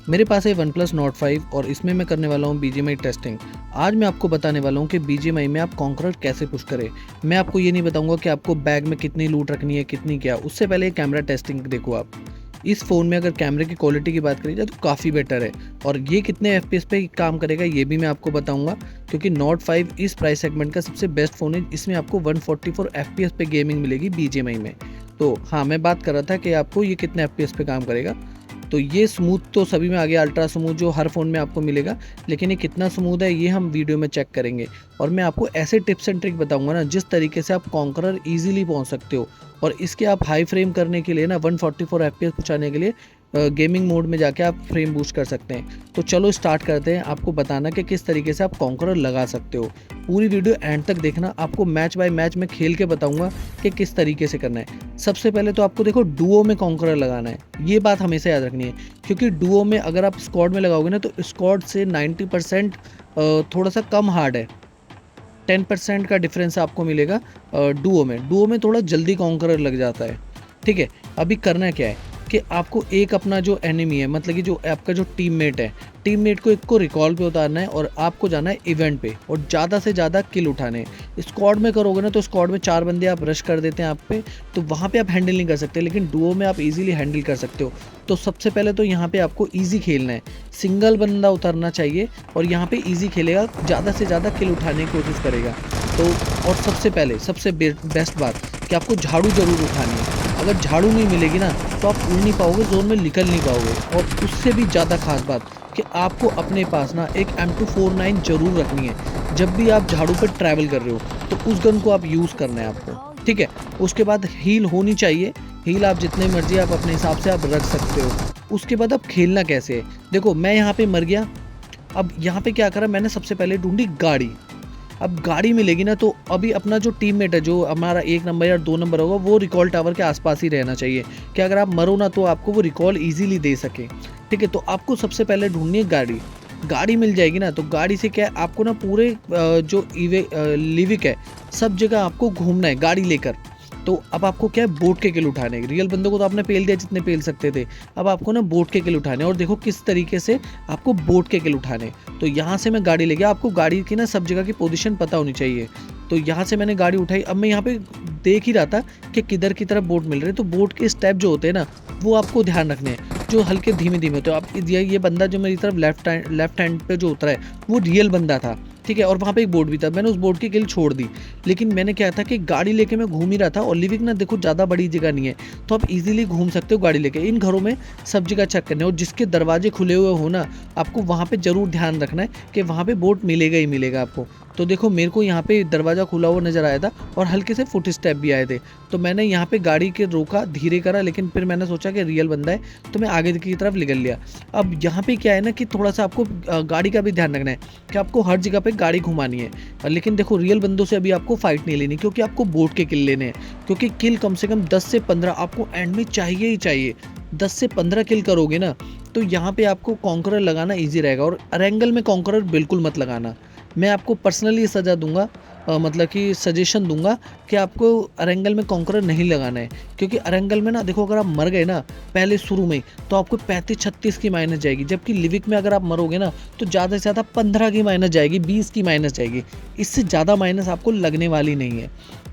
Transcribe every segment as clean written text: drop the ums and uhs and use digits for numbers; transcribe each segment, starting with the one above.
मेरे पास है OnePlus Nord 5 और इसमें मैं करने वाला हूँ BGMI टेस्टिंग। आज मैं आपको बताने वाला हूँ कि BGMI में आप कॉन्करर कैसे पुश करें। मैं आपको ये नहीं बताऊँगा कि आपको बैग में कितनी लूट रखनी है, कितनी क्या। उससे पहले कैमरा टेस्टिंग देखो आप। इस फ़ोन में अगर कैमरे की क्वालिटी की बात करी जाए तो काफ़ी बेटर है और ये कितने FPS पे काम करेगा ये भी मैं आपको बताऊँगा, क्योंकि Nord 5 इस प्राइस सेगमेंट का सबसे बेस्ट फ़ोन है। इसमें आपको 144 FPS पे गेमिंग मिलेगी BGMI में। तो हाँ, मैं बात कर रहा था कि आपको ये कितने FPS पे काम करेगा। तो ये स्मूथ तो सभी में आ गया, अल्ट्रा स्मूथ जो हर फ़ोन में आपको मिलेगा, लेकिन ये कितना स्मूथ है ये हम वीडियो में चेक करेंगे। और मैं आपको ऐसे टिप्स एंड ट्रिक बताऊंगा ना जिस तरीके से आप कॉन्करर ईजिली पहुंच सकते हो। और इसके आप हाई फ्रेम करने के लिए ना 144 FPS पहुंचाने के लिए गेमिंग मोड में जाके आप फ्रेम बूस्ट कर सकते हैं। तो चलो स्टार्ट करते हैं आपको बताना कि किस तरीके से आप कॉन्करर लगा सकते हो। पूरी वीडियो एंड तक देखना, आपको मैच बाय मैच में खेल के बताऊंगा कि किस तरीके से करना है। सबसे पहले तो आपको देखो डुओ में कॉन्करर लगाना है, ये बात हमेशा याद रखनी है, क्योंकि डुओ में अगर आप स्क्वाड में लगाओगे ना तो स्क्वाड से 90% थोड़ा सा कम हार्ड है। 10% का डिफरेंस आपको मिलेगा डुओ में थोड़ा जल्दी कॉन्करर लग जाता है। ठीक है, अभी करना क्या है कि आपको एक अपना जो एनिमी है, मतलब कि जो आपका जो टीममेट है, टीममेट को एक को रिकॉल पे उतारना है और आपको जाना है इवेंट पे और ज़्यादा से ज़्यादा किल उठाने हैं। स्क्वाड में करोगे ना तो स्क्वाड में 4 बंदे आप रश कर देते हैं आप पे, तो वहाँ पे आप हैंडल नहीं कर सकते, लेकिन डुओ में आप इजीली हैंडल कर सकते हो। तो सबसे पहले तो यहाँ पे आपको ईजी खेलना है, सिंगल बंदा उतरना चाहिए और यहाँ पे ईजी खेलेगा, ज़्यादा से ज़्यादा किल उठाने की कोशिश करेगा। तो और सबसे पहले सबसे बेस्ट बात कि आपको झाड़ू ज़रूर उठानी है। अगर झाड़ू नहीं मिलेगी ना तो आप उड़ नहीं पाओगे, जोन में निकल नहीं पाओगे। और उससे भी ज़्यादा खास बात कि आपको अपने पास ना एक M249 ज़रूर रखनी है। जब भी आप झाड़ू पर ट्रैवल कर रहे हो तो उस गन को आप यूज़ करना है आपको, ठीक है। उसके बाद हील होनी चाहिए, हील आप जितने मर्जी आप अपने हिसाब से आप रख सकते हो। उसके बाद अब खेलना कैसे है, देखो मैं यहाँ पे मर गया। अब यहाँ पे क्या करा मैंने, सबसे पहले ढूंढी गाड़ी। अब गाड़ी मिलेगी ना तो अभी अपना जो टीममेट है, जो हमारा 1 नंबर या 2 नंबर होगा, वो रिकॉल टावर के आसपास ही रहना चाहिए कि अगर आप मरो ना तो आपको वो रिकॉल इजीली दे सके। ठीक है, तो आपको सबसे पहले ढूंढनी है गाड़ी। गाड़ी मिल जाएगी ना तो गाड़ी से क्या है, आपको ना पूरे जो लिविक है सब जगह आपको घूमना है गाड़ी लेकर। तो अब आपको क्या है, बोट के किल उठाने। रियल बंदों को तो आपने पेल दिया जितने पेल सकते थे, अब आपको ना बोट के किल उठाने। और देखो किस तरीके से आपको बोट के किल उठाने। तो यहाँ से मैं गाड़ी ले गया, आपको गाड़ी की ना सब जगह की पोजीशन पता होनी चाहिए। तो यहाँ से मैंने गाड़ी उठाई। अब मैं यहाँ पे देख ही रहा था कि किधर की तरफ बोट मिल रही है। तो बोट के स्टेप जो होते हैं ना वो आपको ध्यान रखने हैं, जो हल्के धीमे धीमे होते हैं। आप ये बंदा जो मेरी तरफ लेफ्ट हैंड पे जो उतरा है वो रियल बंदा था, ठीक है। और वहाँ पे एक बोर्ड भी था, मैंने उस बोर्ड की किल छोड़ दी। लेकिन मैंने क्या था कि गाड़ी लेके मैं घूम ही रहा था और लिविक ना देखो ज़्यादा बड़ी जगह नहीं है, तो आप इजीली घूम सकते हो गाड़ी लेके। इन घरों में सब जगह चेक करने, और जिसके दरवाजे खुले हुए हो ना आपको वहाँ पे ज़रूर ध्यान रखना है कि वहाँ पे बोट मिलेगा ही मिलेगा आपको। तो देखो मेरे को यहाँ पे दरवाज़ा खुला हुआ नज़र आया था और हल्के से फुट स्टेप भी आए थे। तो मैंने यहाँ पे गाड़ी के रोका, धीरे करा, लेकिन फिर मैंने सोचा कि रियल बंदा है तो मैं आगे की तरफ निकल लिया। अब यहाँ पे क्या है ना कि थोड़ा सा आपको गाड़ी का भी ध्यान रखना है कि आपको हर जगह पे गाड़ी घुमानी है। लेकिन देखो रियल बंदों से अभी आपको फाइट नहीं लेनी, क्योंकि आपको बोट के किल लेने हैं। क्योंकि किल कम से कम 10 से 15 आपको एंड में चाहिए ही चाहिए। 10 से 15 किल करोगे ना तो यहाँ पे आपको कॉन्करर लगाना ईजी रहेगा। और अरेंगल में कॉन्करर बिल्कुल मत लगाना। मैं आपको पर्सनली सजा दूंगा, मतलब कि सजेशन दूंगा कि आपको अरेंगल में कॉन्करर नहीं लगाना है। क्योंकि अरेंगल में ना देखो अगर आप मर गए ना पहले शुरू में तो आपको 35-36 की माइनस जाएगी, जबकि लिविक में अगर आप मरोगे ना तो ज़्यादा से ज़्यादा 15 की माइनस जाएगी, 20 की माइनस जाएगी। इससे ज़्यादा माइनस आपको लगने वाली नहीं है,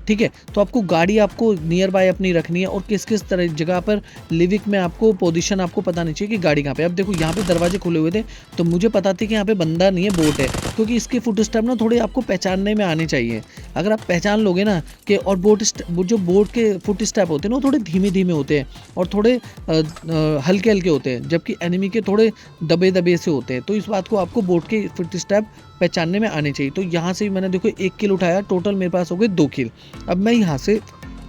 ठीक है। तो आपको गाड़ी आपको नियर बाय अपनी रखनी है और किस किस तरह जगह पर लिविक में आपको पोजीशन आपको पता नहीं चाहिए कि गाड़ी कहाँ पे। अब देखो यहाँ पे दरवाजे खुले हुए थे तो मुझे पता थी कि यहाँ पे बंदा नहीं है, बोट है, क्योंकि इसके फुट स्टेप ना थोड़े आपको पहचानने में आने चाहिए। अगर आप पहचान लोगे ना कि, और जो बोट के फुट स्टेप होते हैं ना वो थोड़े धीमे धीमे होते हैं और थोड़े हल्के हल्के होते हैं, जबकि एनिमी के थोड़े दबे दबे से होते हैं। तो इस बात को आपको बोट के फुट स्टेप पहचानने में आने चाहिए। तो यहाँ से मैंने देखो 1 किल उठाया, टोटल मेरे पास हो गए 2 किल। अब मैं यहाँ से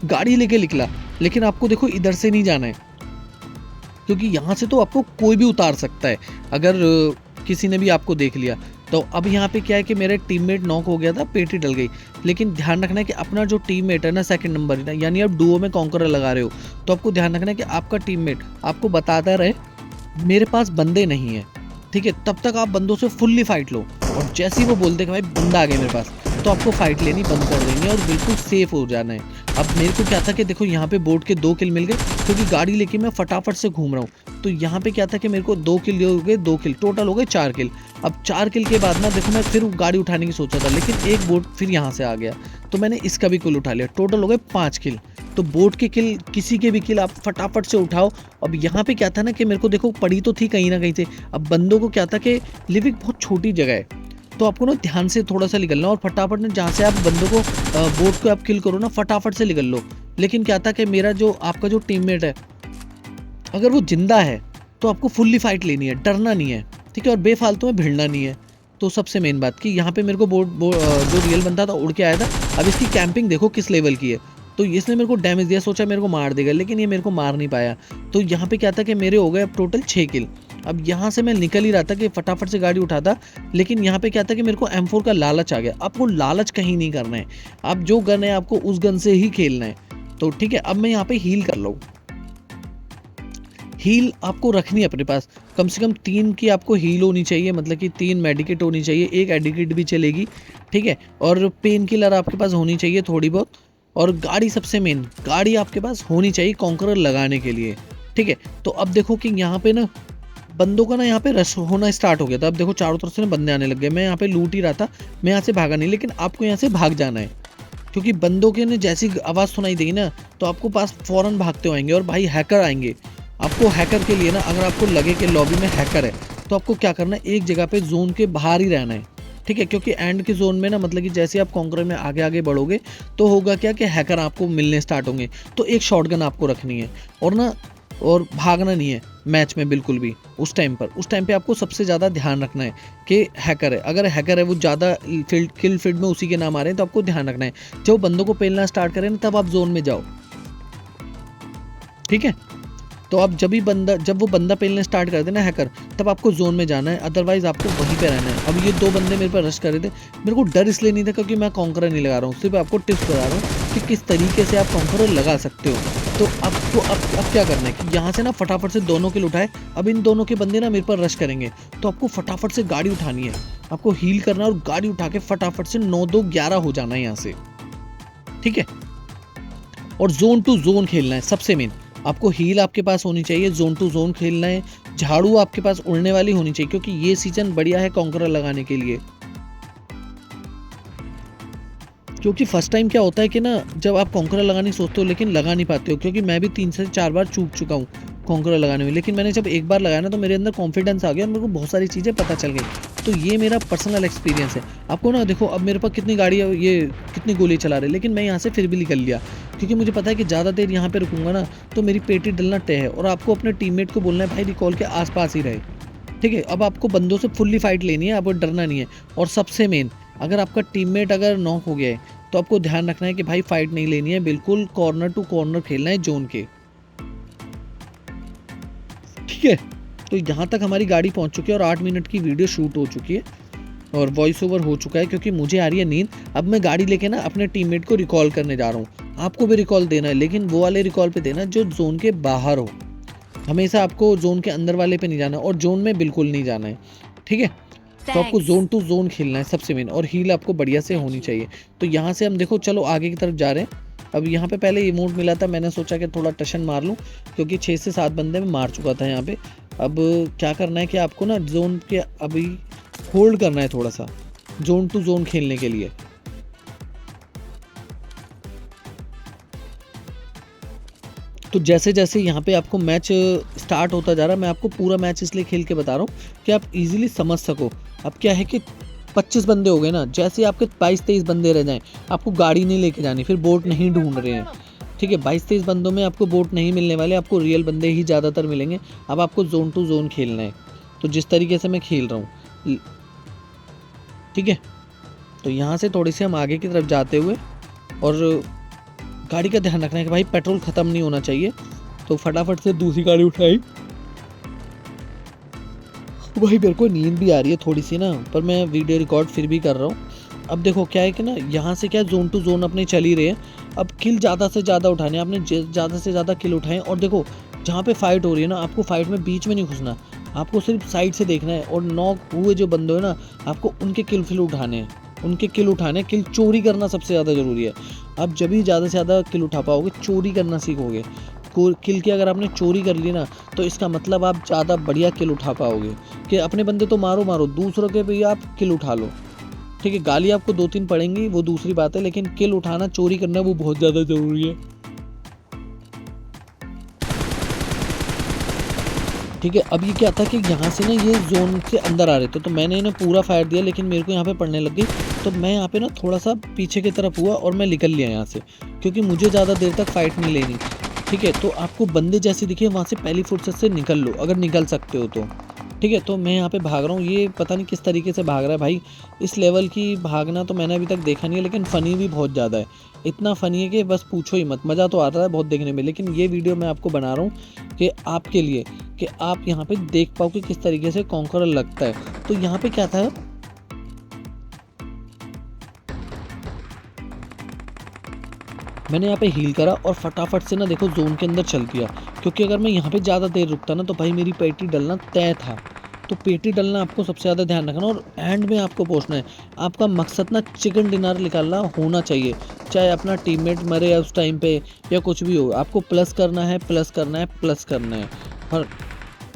गाड़ी लेके निकला, लेकिन आपको देखो इधर से नहीं जाना है, क्योंकि यहाँ से तो आपको कोई भी उतार सकता है अगर किसी ने भी आपको देख लिया। तो अब यहाँ पे क्या है कि मेरा टीममेट नॉक हो गया था, पेटी डल गई। लेकिन ध्यान रखना है कि अपना जो टीममेट है ना सेकंड नंबर, यानी आप डुओ में कॉन्करर लगा रहे हो, तो आपको ध्यान रखना है कि आपका टीममेट आपको बताता रहे मेरे पास बंदे नहीं है, ठीक है। तब तक आप बंदों से फुल्ली फाइट लो, और जैसे ही वो बोलते कि भाई बंदा आ गया मेरे पास, तो आपको फाइट लेनी बंद कर देनी है और बिल्कुल सेफ हो जाना है। अब मेरे को क्या था कि देखो यहाँ पे बोट के 2 किल मिल गए, क्योंकि गाड़ी लेके मैं फटाफट से घूम रहा हूँ। तो यहाँ पे क्या था कि मेरे को 2 किल हो गए, 2 किल टोटल हो गए 4 किल। अब 4 किल के बाद ना देखो मैं फिर गाड़ी उठाने की सोचा था, लेकिन एक बोट फिर यहाँ से आ गया, तो मैंने इसका भी किल उठा लिया, टोटल हो गए 5 किल। तो बोट के किल, किसी के भी किल आप फटाफट से उठाओ। अब यहाँ पे क्या था ना कि मेरे को देखो पड़ी तो थी कहीं ना कहीं से। अब बंदों को क्या था कि लिविक बहुत छोटी जगह है, तो आपको ना ध्यान से थोड़ा सा निकलना, और फटाफट ना जहाँ से आप बंदों को बोट को आप किल करो ना फटाफट से निकल लो। लेकिन क्या था कि मेरा जो आपका जो टीममेट है, अगर वो जिंदा है तो आपको फुल्ली फाइट लेनी है, डरना नहीं है, ठीक है, और बेफालतू में भिड़ना नहीं है। तो सबसे मेन बात कि यहाँ पे मेरे को जो रियल बंदा था उड़ के आया था। अब इसकी कैंपिंग देखो किस लेवल की है, तो इसने मेरे को डैमेज दिया, सोचा मेरे को मार देगा, लेकिन ये मेरे को मार नहीं पाया। तो यहाँ पे क्या था कि मेरे हो गए अब टोटल 6 किल। अब यहाँ से मैं निकल ही रहा था कि फटाफट से गाड़ी उठाता, लेकिन यहाँ पे क्या था कि मेरे को M4 का लालच आ गया। आपको लालच कहीं नहीं करना है, आप जो गन है आपको उस गन से ही खेलना है। तो ठीक है, अब मैं यहाँ पे हील कर लूँ। हील आपको रखनी है अपने पास, कम से कम 3 की आपको हील होनी चाहिए, मतलब कि 3 मेडिकेट होनी चाहिए, 1 एडिकेट भी चलेगी, ठीक है, और पेन किलर आपके पास होनी चाहिए थोड़ी बहुत, और गाड़ी सबसे मेन, गाड़ी आपके पास होनी चाहिए कॉन्करर लगाने के लिए, ठीक है। तो अब देखो कि यहाँ पे ना बंदों का ना यहाँ पे रश होना स्टार्ट हो गया था। अब देखो चारों तरफ से ना बंदे आने लग गए, मैं यहाँ पे लूट ही रहा था, मैं यहाँ से भागा नहीं, लेकिन आपको यहाँ से भाग जाना है, क्योंकि बंदों के ने जैसी आवाज़ सुनाई देगी ना तो आपको पास फ़ौरन भागते हुए आएंगे, और भाई हैकर आएंगे। आपको हैकर के लिए ना, अगर आपको लगे कि लॉबी में हैकर है, तो आपको क्या करना है, एक जगह पे जोन के बाहर ही रहना है, ठीक है, क्योंकि एंड के जोन में ना, मतलब कि जैसे आप कॉन्करर में आगे आगे बढ़ोगे तो होगा क्या कि हैकर आपको मिलने स्टार्ट होंगे। तो एक शॉटगन आपको रखनी है, और भागना नहीं है मैच में बिल्कुल भी। उस टाइम पे आपको सबसे ज़्यादा ध्यान रखना है कि हैकर है, अगर हैकर है वो ज़्यादा किल फील्ड में उसी के नाम आ रहे हैं, तो आपको ध्यान रखना है जब बंदों को पेलना स्टार्ट करें ना तब आप जोन में जाओ, ठीक है। तो आप जब वो बंदा पेलने स्टार्ट कर देना हैकर, तब आपको जोन में जाना है, अदरवाइज आपको वहीं पे रहना है। अब ये 2 बंदे मेरे पर रश कर रहे थे, मेरे को डर इसलिए नहीं था क्योंकि मैं कॉन्करर नहीं लगा रहा हूँ, सिर्फ आपको टिप्स बता रहा हूँ कि किस तरीके से आप कॉन्करर लगा सकते हो। तो आपको अब क्या करना है कि यहाँ से ना फटाफट से दोनों किल उठाए। अब इन दोनों के बंदे ना मेरे पर रश करेंगे, तो आपको फटाफट से गाड़ी उठानी है, आपको हील करना है, और गाड़ी उठा के फटाफट से 9-2-11 हो जाना है यहाँ से, ठीक है। और जोन टू जोन खेलना है सबसे मेन, आपको हील आपके पास होनी चाहिए, जोन टू जोन खेलना है, झाड़ू आपके पास उड़ने वाली होनी चाहिए, क्योंकि ये सीजन बढ़िया है कॉन्करर लगाने के लिए। क्योंकि फर्स्ट टाइम क्या होता है कि ना, जब आप कॉन्करर लगाने सोचते हो लेकिन लगा नहीं पाते हो, क्योंकि मैं भी 3 से 4 बार चूक चुका हूँ कॉन्करर लगाने में, लेकिन मैंने जब एक बार लगाया ना तो मेरे अंदर कॉन्फिडेंस आ गया और मेरे को बहुत सारी चीज़ें पता चल गई। तो ये मेरा पर्सनल एक्सपीरियंस है। आपको ना देखो, अब मेरे पास कितनी गाड़ी है, ये कितनी गोली चला रहे, लेकिन मैं यहाँ से फिर भी निकल लिया, क्योंकि मुझे पता है कि ज़्यादा देर यहाँ पे रुकूंगा ना तो मेरी पेटी डलना तय है, और आपको अपने टीममेट को बोलना है भाई रिकॉल के आसपास ही रहे, ठीक है। अब आपको बंदों से फुल्ली फाइट लेनी है, आपको डरना नहीं है। और सबसे मेन, अगर आपका टीममेट अगर नॉक हो गया है तो आपको ध्यान रखना है कि भाई फाइट नहीं लेनी है, बिल्कुल कॉर्नर टू कॉर्नर खेलना है जोन के, ठीक है। तो यहाँ तक हमारी गाड़ी पहुँच चुकी है और 8 मिनट की वीडियो शूट हो चुकी है और वॉइस ओवर हो चुका है, क्योंकि मुझे आ रही है नींद। अब मैं गाड़ी लेके ना अपने टीममेट को रिकॉल करने जा रहा हूँ। आपको भी रिकॉल देना है, लेकिन वो वाले रिकॉल पे देना जो जोन के बाहर हो, हमेशा आपको जोन के अंदर वाले पे नहीं जाना, और जोन में बिल्कुल नहीं जाना है, ठीक है। तो आपको जोन टू जोन खेलना है सबसे मेन, और हील आपको बढ़िया से होनी चाहिए। तो यहाँ से हम देखो चलो आगे की तरफ जा रहे हैं। अब यहाँ पे पहले इमोट मिला था, मैंने सोचा कि थोड़ा टशन मार लूँ, क्योंकि 6 से 7 बंदे में मार चुका था यहाँ पे। अब क्या करना है कि आपको ना जोन के अभी होल्ड करना है थोड़ा सा, जोन टू जोन खेलने के लिए। तो जैसे जैसे यहाँ पे आपको मैच स्टार्ट होता जा रहा है, मैं आपको पूरा मैच इसलिए खेल के बता रहा हूँ कि आप इजीली समझ सको। अब क्या है कि 25 बंदे हो गए ना, जैसे आपके 22-23 बंदे रह जाएं, आपको गाड़ी नहीं लेके जानी, फिर बोट नहीं ढूंढ रहे हैं, ठीक है। 22-23 बंदों में आपको बोट नहीं मिलने वाले, आपको रियल बंदे ही ज़्यादातर मिलेंगे। अब आपको जोन टू जोन खेलना है, तो जिस तरीके से मैं खेल रहा हूँ, ठीक है। तो यहाँ से थोड़ी सी हम आगे की तरफ जाते हुए, और गाड़ी का ध्यान रखना है कि भाई पेट्रोल ख़त्म नहीं होना चाहिए। तो फटाफट से दूसरी गाड़ी उठाई। भाई मेरे को नींद भी आ रही है थोड़ी सी ना, पर मैं वीडियो रिकॉर्ड फिर भी कर रहा हूँ। अब देखो क्या है कि ना, यहाँ से क्या जोन टू जोन अपने चल ही रहे हैं। अब किल ज़्यादा से ज़्यादा उठाने, आपने ज़्यादा से ज़्यादा किल उठाएं। और देखो जहाँ पे फाइट हो रही है ना, आपको फाइट में बीच में नहीं घुसना, आपको सिर्फ साइड से देखना है, और नॉक हुए जो बंदे हैं ना, आपको उनके किल फिल उठाने हैं, उनके किल उठाने, किल चोरी करना सबसे ज़्यादा ज़रूरी है। आप जब भी ज़्यादा से ज़्यादा किल उठा पाओगे, चोरी करना सीखोगे। किल की अगर आपने चोरी कर ली ना, तो इसका मतलब आप ज़्यादा बढ़िया किल उठा पाओगे। कि अपने बंदे तो मारो मारो, दूसरों के भी आप किल उठा लो। ठीक है, गाली आपको 2-3 पड़ेंगी, वो दूसरी बात है, लेकिन किल उठाना, चोरी करना वो बहुत ज़्यादा ज़रूरी है। ठीक है, अब ये क्या था कि यहाँ से ना ये ज़ोन से अंदर आ रहे थे, तो मैंने इन्हें पूरा फायर दिया, लेकिन मेरे को यहाँ पे पड़ने लग गई। तो मैं यहाँ पे ना थोड़ा-सा पीछे की तरफ हुआ और मैं निकल लिया यहाँ से, क्योंकि मुझे ज़्यादा देर तक फाइट नहीं लेनी। ठीक है, तो आपको बंदे जैसे दिखे वहाँ से पहली फुर्सत से निकल लो, अगर निकल सकते हो तो। ठीक है, तो मैं यहाँ पे भाग रहा हूँ, ये पता नहीं किस तरीके से भाग रहा है भाई। इस लेवल की भागना तो मैंने अभी तक देखा नहीं है, लेकिन फ़नी भी बहुत ज़्यादा है। इतना फ़नी है कि बस पूछो ही मत, मज़ा तो आता है बहुत देखने में। लेकिन ये वीडियो मैं आपको बना रहा हूँ कि आपके लिए, कि आप यहाँ पे देख पाओ कि किस तरीके से कॉन्करर लगता है। तो यहाँ पे क्या था, मैंने यहाँ पे हील करा और फटाफट से ना देखो जोन के अंदर चल दिया, क्योंकि अगर मैं यहाँ पे ज़्यादा देर रुकता ना, तो भाई मेरी पेटी डलना तय था। तो पेटी डलना आपको सबसे ज़्यादा ध्यान रखना, और एंड में आपको पहुँचना है। आपका मकसद ना चिकन डिनर निकालना होना चाहिए, चाहे अपना टीममेट मरे या उस टाइम पे या कुछ भी हो, आपको प्लस करना है, प्लस करना है, प्लस करना है और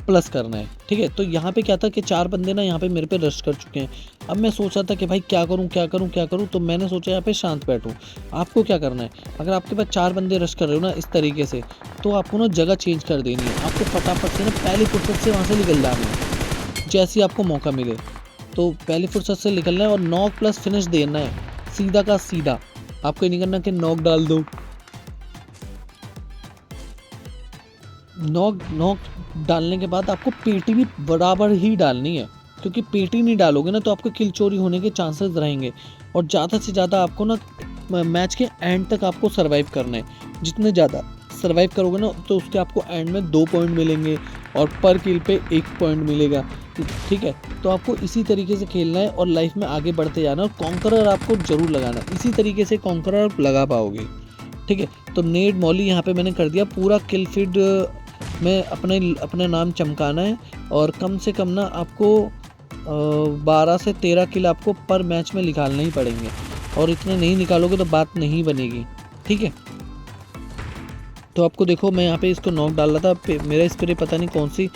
प्लस करना है। ठीक है, तो यहाँ पे क्या था कि 4 बंदे ना यहाँ पे मेरे पे रश कर चुके हैं। अब मैं सोच रहा था कि भाई क्या करूँ क्या करूँ क्या करूँ, तो मैंने सोचा यहाँ पे शांत बैठूँ। आपको क्या करना है, अगर आपके पास 4 बंदे रश कर रहे हो ना इस तरीके से, तो आपको ना जगह चेंज कर देनी है। आपको फटाफट से ना पहली फुर्सत से वहाँ से निकल जाना है, जैसे ही आपको मौका मिले। तो पहली फुर्सत से निकलना है और नॉक प्लस फिनिश देना है, सीधा का सीधा। आपको ये नहीं करना कि नॉक डाल दो। नॉक नॉक डालने के बाद आपको पेटी भी बराबर ही डालनी है, क्योंकि पेटी नहीं डालोगे ना तो आपको किल चोरी होने के चांसेस रहेंगे। और ज़्यादा से ज़्यादा आपको ना मैच के एंड तक आपको सरवाइव करना है। जितने ज़्यादा सरवाइव करोगे ना, तो उसके आपको एंड में 2 पॉइंट मिलेंगे और पर किल पे 1 पॉइंट मिलेगा। ठीक है, तो आपको इसी तरीके से खेलना है और लाइफ में आगे बढ़ते जाना, और कॉन्करर आपको ज़रूर लगाना। इसी तरीके से कॉन्करर आप लगा पाओगे। ठीक है, तो नेड मॉली यहाँ पे मैंने कर दिया पूरा। किल फीड में अपना नाम चमकाना है, और कम से कम ना आपको 12 से 13 किल आपको पर मैच में निकालने ही पड़ेंगे, और इतने नहीं निकालोगे तो बात नहीं बनेगी। ठीक है, तो आपको देखो मैं यहाँ पे इसको नॉक डाल रहा था, मेरा स्प्रे पता नहीं कौन सी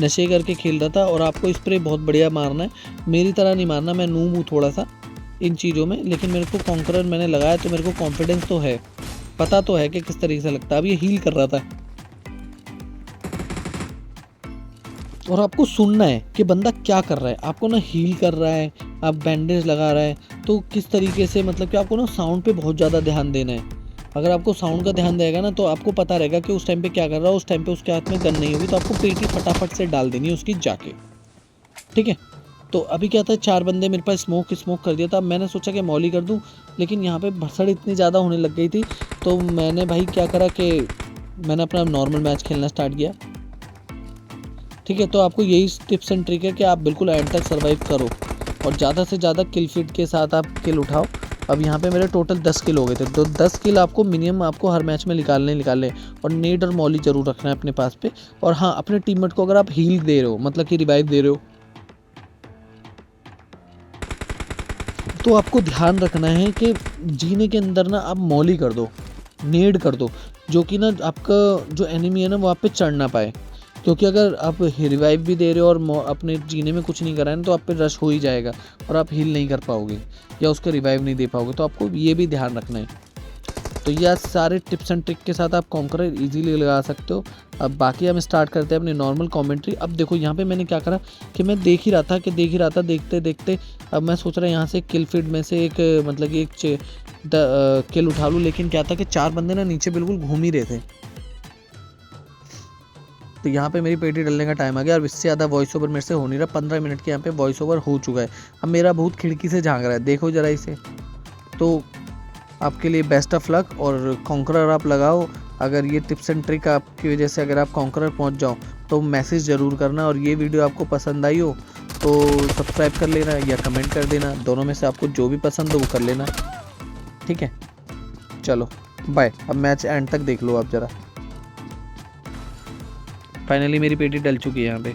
नशे करके खेल रहा था, और आपको स्प्रे बहुत बढ़िया मारना है, मेरी तरह नहीं मारना। मैं नूब हूँ थोड़ा सा इन चीज़ों में, लेकिन मेरे को कॉन्करर मैंने लगाया तो मेरे को कॉन्फिडेंस तो है, पता तो है कि किस तरीके से लगता है। अब ये हील कर रहा था, और आपको सुनना है कि बंदा क्या कर रहा है। आपको ना हील कर रहा है, आप बैंडेज लगा रहा है, तो किस तरीके से, मतलब कि आपको ना साउंड पे बहुत ज़्यादा ध्यान देना है। अगर आपको साउंड का ध्यान देगा ना, तो आपको पता रहेगा कि उस टाइम पे क्या कर रहा है। उस टाइम पे उसके हाथ में गन नहीं होगी, तो आपको पेटी फटाफट से डाल देनी है उसकी जाके। ठीक है, तो अभी क्या था, 4 बंदे मेरे पास स्मोक कर दिया था। मैंने सोचा कि मॉली कर दूँ, लेकिन यहाँ पे भसड़ इतनी ज़्यादा होने लग गई थी, तो मैंने भाई क्या करा कि मैंने अपना नॉर्मल मैच खेलना स्टार्ट किया। ठीक है, तो आपको यही टिप्स एंड ट्रिक है कि आप बिल्कुल एंड तक सर्वाइव करो, और ज़्यादा से ज़्यादा किल फीड के साथ आप किल उठाओ। अब यहाँ पे मेरे टोटल 10 किल हो गए थे, तो 10 किल आपको मिनिमम आपको हर मैच में निकालने। और नेड और मॉली ज़रूर रखना है अपने पास पे। और हाँ, अपने टीममेट को अगर आप हील दे रहे हो, मतलब कि रिवाइव दे रहे हो, तो आपको ध्यान रखना है कि जीने के अंदर ना आप मॉली कर दो, नेड कर दो, जो कि ना आपका जो एनिमी है ना वो आप पे चढ़ ना पाए। क्योंकि अगर आप रिवाइव भी दे रहे हो और अपने जीने में कुछ नहीं करा है तो आप पे रश हो ही जाएगा, और आप हील नहीं कर पाओगे या उसको रिवाइव नहीं दे पाओगे। तो आपको ये भी ध्यान रखना है। तो यह सारे टिप्स एंड ट्रिक के साथ आप कॉन्करर इजीली लगा सकते हो। अब बाकी हम स्टार्ट करते हैं अपनी नॉर्मल कमेंट्री। अब देखो यहाँ पे मैंने क्या करा कि मैं देख ही रहा था देखते देखते। अब मैं सोच रहा यहाँ से किल फीड में से एक, मतलब कि एक किल उठा लूँ। लेकिन क्या था कि 4 बंदे ना नीचे बिल्कुल घूम ही रहे थे। तो यहाँ पे मेरी पेटी डलने का टाइम आ गया, और इससे ज़्यादा वॉइस ओवर मेरे से हो नहीं रहा। 15 मिनट के यहाँ पे वॉइस ओवर हो चुका है। अब मेरा भूत खिड़की से झांक रहा है, देखो ज़रा इसे। तो आपके लिए बेस्ट ऑफ लक, और कॉन्करर आप लगाओ। अगर ये टिप्स एंड ट्रिक आपकी वजह से अगर आप कॉन्करर पहुँच जाओ, तो मैसेज ज़रूर करना। और ये वीडियो आपको पसंद आई हो तो सब्सक्राइब कर लेना या कमेंट कर देना, दोनों में से आपको जो भी पसंद हो वो कर लेना। ठीक है, चलो बाय। अब मैच एंड तक देख लो आप ज़रा। फाइनली मेरी पेटी डल चुकी है यहाँ पे।